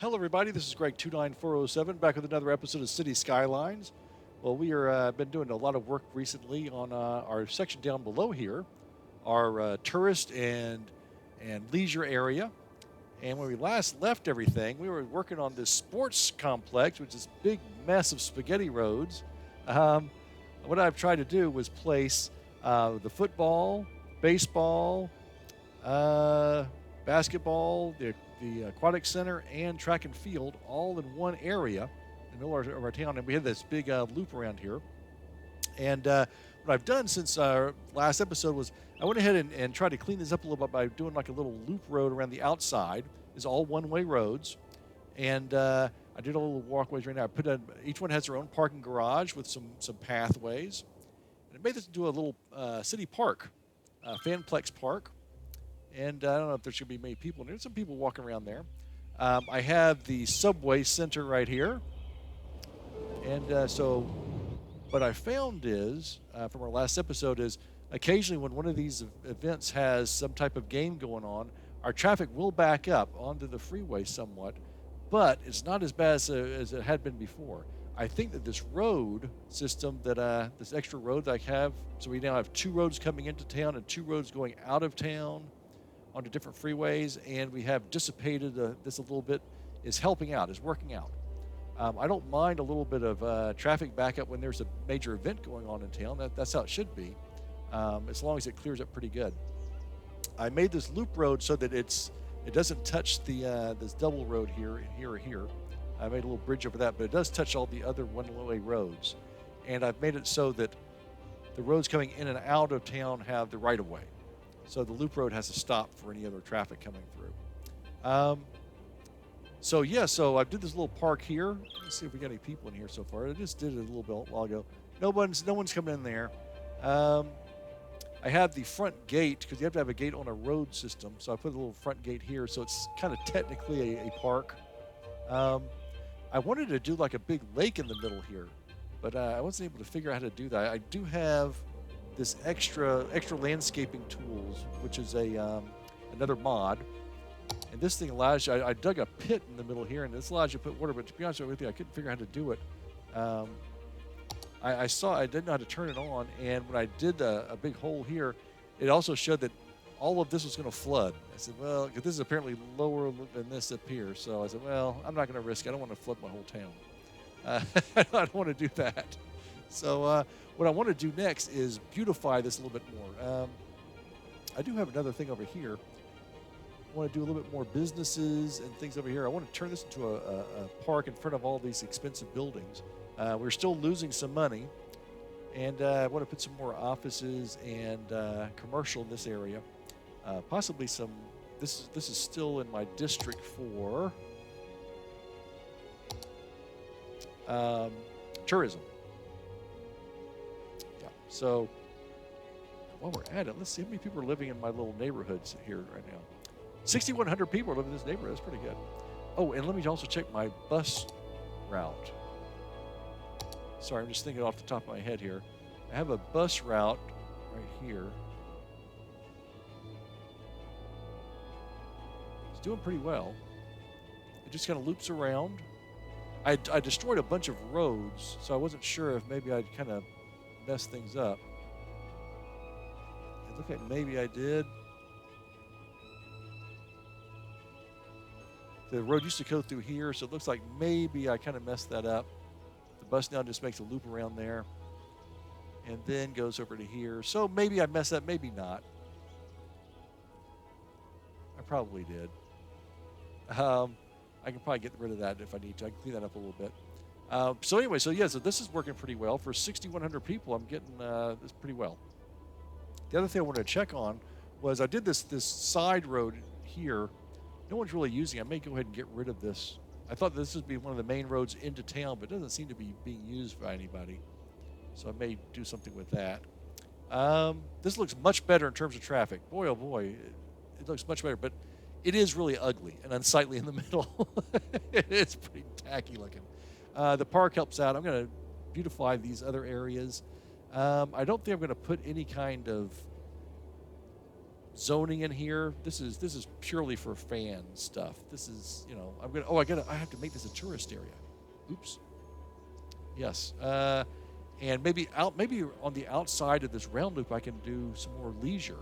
Hello, everybody. This is Greg29407 back with another episode of City Skylines. Well, we are been doing a lot of work recently on our section down below here, our tourist and leisure area. And when we last left everything, we were working on this sports complex, which is a big mess of spaghetti roads. Um, what I've tried to do was place the football, baseball, uh, basketball, the aquatic center, and track and field all in one area in the middle of our town. And we had this big loop around here. And what I've done since our last episode was I went ahead and tried to clean this up a little bit by doing like a little loop road around the outside. It's all one-way roads. And I did a little walkways right now. Each one has their own parking garage with some pathways. And it made this into a little city park, Fanplex Park. And I don't know if there's going to be many people. There's some people walking around there. I have the subway center right here. And so what I found is, from our last episode, is occasionally when one of these events has some type of game going on, our traffic will back up onto the freeway somewhat, but it's not as bad as it had been before. I think that this road system, this extra road that I have, so we now have two roads coming into town and two roads going out of town onto different freeways, and we have dissipated this a little bit, is helping out, is working out. I don't mind a little bit of traffic backup when there's a major event going on in town. That's how it should be, as long as it clears up pretty good. I made this loop road so that it doesn't touch this double road here and here or here. I made a little bridge over that, but it does touch all the other one-way roads. And I've made it so that the roads coming in and out of town have the right-of-way. So the loop road has to stop for any other traffic coming through. So I did this little park here. Let's see if we got any people in here so far. I just did it a little bit while ago. No one's coming in there. I have the front gate because you have to have a gate on a road system. So I put a little front gate here, so it's kind of technically a park. I wanted to do like a big lake in the middle here, but I wasn't able to figure out how to do that. I do have this extra landscaping tools, which is another mod, and this thing allows you. I dug a pit in the middle here, and this allows you to put water. But to be honest with you, I couldn't figure out how to do it. I didn't know how to turn it on, and when I did a big hole here, it also showed that all of this was going to flood. I said, well, because this is apparently lower than this up here, so I said, well, I'm not going to risk it. I don't want to flood my whole town. I don't want to do that. So what I want to do next is beautify this a little bit more. I do have another thing over here. I want to do a little bit more businesses and things over here. I want to turn this into a park in front of all these expensive buildings. We're still losing some money, and I want to put some more offices and commercial in this area. Possibly some. This is still in my district for tourism. Yeah. So while we're at it, let's see how many people are living in my little neighborhoods here right now. 6,100 people are living in this neighborhood. That's pretty good. Oh, and let me also check my bus route. Sorry, I'm just thinking off the top of my head here. I have a bus route right here. It's doing pretty well. It just kind of loops around. I destroyed a bunch of roads, so I wasn't sure if maybe I'd kind of messed things up. It looked like maybe I did. The road used to go through here, so it looks like maybe I kind of messed that up. The bus now just makes a loop around there and then goes over to here. So maybe I messed up, maybe not. I probably did. I can probably get rid of that if I need to. I can clean that up a little bit. So this is working pretty well. For 6,100 people, I'm getting this pretty well. The other thing I wanted to check on was I did this side road here. No one's really using it. I may go ahead and get rid of this. I thought this would be one of the main roads into town, but it doesn't seem to be being used by anybody. So I may do something with that. This looks much better in terms of traffic. Boy, oh boy, it looks much better. But it is really ugly and unsightly in the middle. It is pretty tacky looking. The park helps out. I'm going to beautify these other areas. I don't think I'm going to put any kind of zoning in here. This is purely for fan stuff. This is, you know, I have to make this a tourist area. Oops. Yes. And maybe on the outside of this round loop, I can do some more leisure,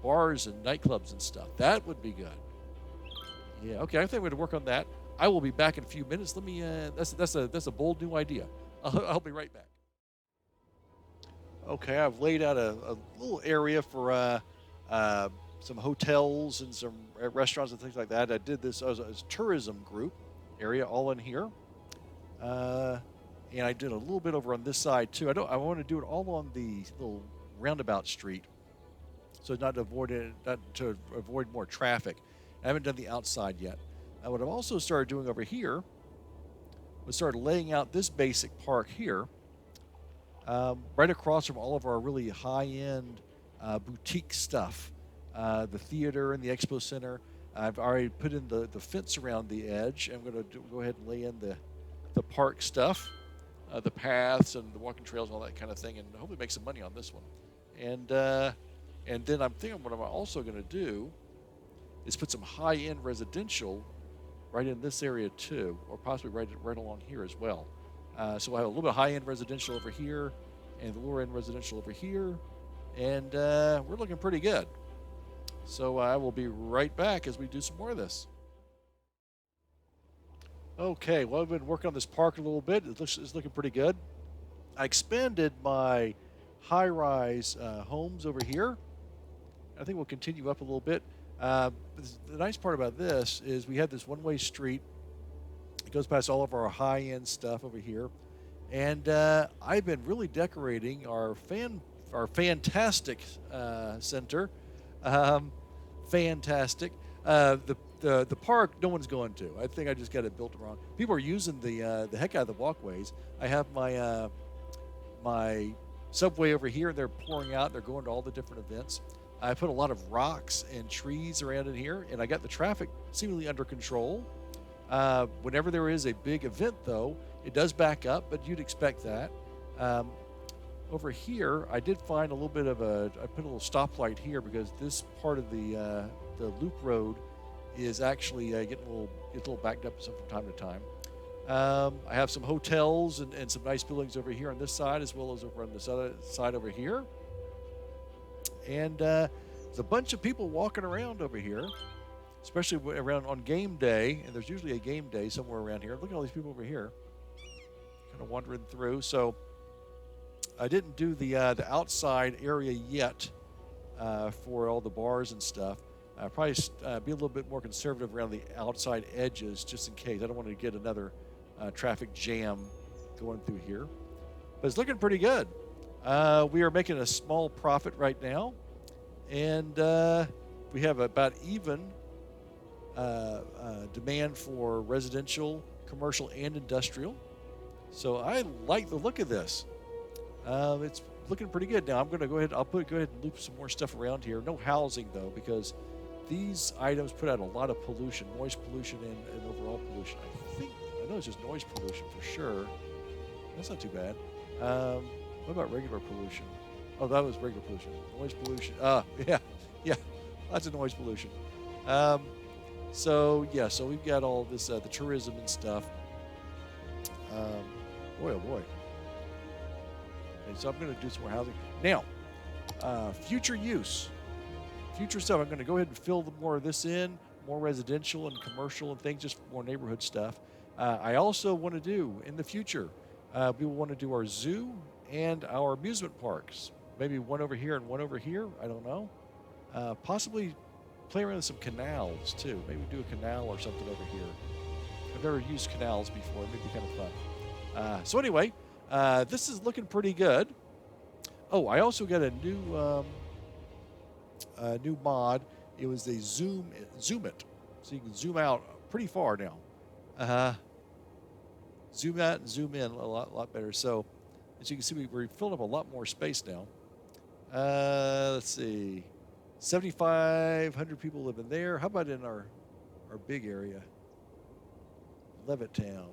bars and nightclubs and stuff. That would be good. Yeah. Okay. I think we're going to work on that. I will be back in a few minutes. Let me. That's a bold new idea. I'll be right back. Okay. I've laid out a little area for some hotels and some restaurants and things like that. I did this as a tourism group area all in here. And I did a little bit over on this side too. I want to do it all on the little roundabout street, so not to avoid more traffic. I haven't done the outside yet. What I've also started doing over here was started laying out this basic park here, right across from all of our really high-end boutique stuff, the theater and the expo center. I've already put in the fence around the edge. I'm going to go ahead and lay in the park stuff, the paths and the walking trails and all that kind of thing, and hopefully make some money on this one. And then I'm thinking what I'm also going to do is put some high-end residential right in this area too, or possibly right along here as well. So we'll have a little bit of high-end residential over here and the lower-end residential over here, and we're looking pretty good. So I will be right back as we do some more of this. Okay, well, I've been working on this park a little bit. It's looking pretty good. I expanded my high-rise homes over here. I think we'll continue up a little bit. The nice part about this is we have this one-way street. It goes past all of our high-end stuff over here. And I've been really decorating our fantastic center. Fantastic. The park, no one's going to. I think I just got it built wrong. People are using the heck out of the walkways. I have my my subway over here, and they're pouring out. They're going to all the different events. I put a lot of rocks and trees around in here, and I got the traffic seemingly under control. Whenever there is a big event, though, it does back up, but you'd expect that. Over here, I did find a little bit of I put a little stoplight here because this part of the loop road is actually getting a little backed up from time to time. I have some hotels and some nice buildings over here on this side, as well as over on this other side over here. And there's a bunch of people walking around over here, especially around on game day. And there's usually a game day somewhere around here. Look at all these people over here, kind of wandering through. So I didn't do the outside area yet for all the bars and stuff. Probably be a little bit more conservative around the outside edges, just in case. I don't want to get another traffic jam going through here. But it's looking pretty good. We are making a small profit right now, and we have about even demand for residential, commercial, and industrial. So I like the look of this. It's looking pretty good. Now I'm going to go ahead and loop some more stuff around here. No housing though, because these items put out a lot of pollution, noise pollution and overall pollution. I know it's just noise pollution for sure. That's not too bad. What about regular pollution? Oh, that was regular pollution. Noise pollution. Yeah, lots of noise pollution. So we've got all this, the tourism and stuff. Boy, oh boy. Okay, so I'm going to do some more housing. Now, future use. Future stuff, I'm going to go ahead and fill more of this in, more residential and commercial and things, just more neighborhood stuff. I also want to do, in the future, we will want to do our zoo and our amusement parks. Maybe one over here and one over here, I don't know. Possibly play around with some canals, too. Maybe do a canal or something over here. I've never used canals before. It may be kind of fun. So anyway, this is looking pretty good. Oh, I also got a new mod. It was a zoom it, so you can zoom out pretty far now. Zoom out and zoom in a lot better. So as you can see, we're filling up a lot more space now. Let's see, 7,500 people live in there. How about in our big area, Levittown?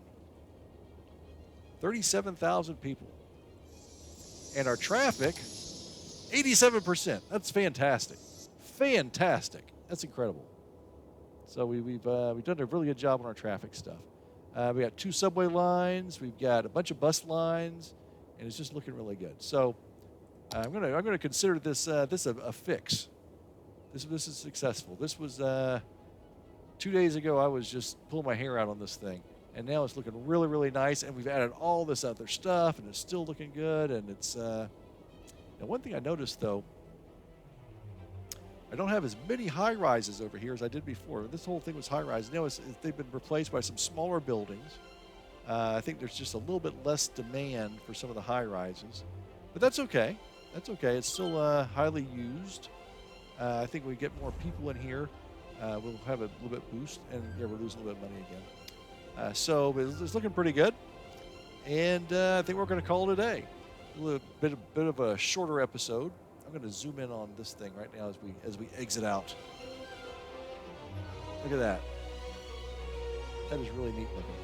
37,000 people. And our traffic, 87%. That's fantastic. fantastic. That's incredible. So we've done a really good job on our traffic stuff. We got 2 subway lines. We've got a bunch of bus lines, and it's just looking really good. So I'm gonna consider this a fix. This is successful. This was 2 days ago. I was just pulling my hair out on this thing, and now it's looking really, really nice. And we've added all this other stuff, and it's still looking good. And it's now one thing I noticed though, I don't have as many high rises over here as I did before. This whole thing was high rise. Now they've been replaced by some smaller buildings. I think there's just a little bit less demand for some of the high rises, but that's okay. That's okay. It's still highly used. I think we get more people in here, we'll have a little bit boost, and yeah, we're losing a little bit of money again. So it's looking pretty good, and I think we're going to call it a day. A little bit of a shorter episode. I'm going to zoom in on this thing right now as we exit out. Look at that. That is really neat looking.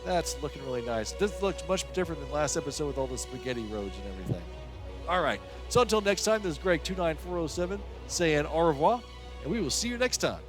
That's looking really nice. This looks much different than last episode with all the spaghetti roads and everything. All right. So until next time, this is Greg 29407 saying au revoir, and we will see you next time.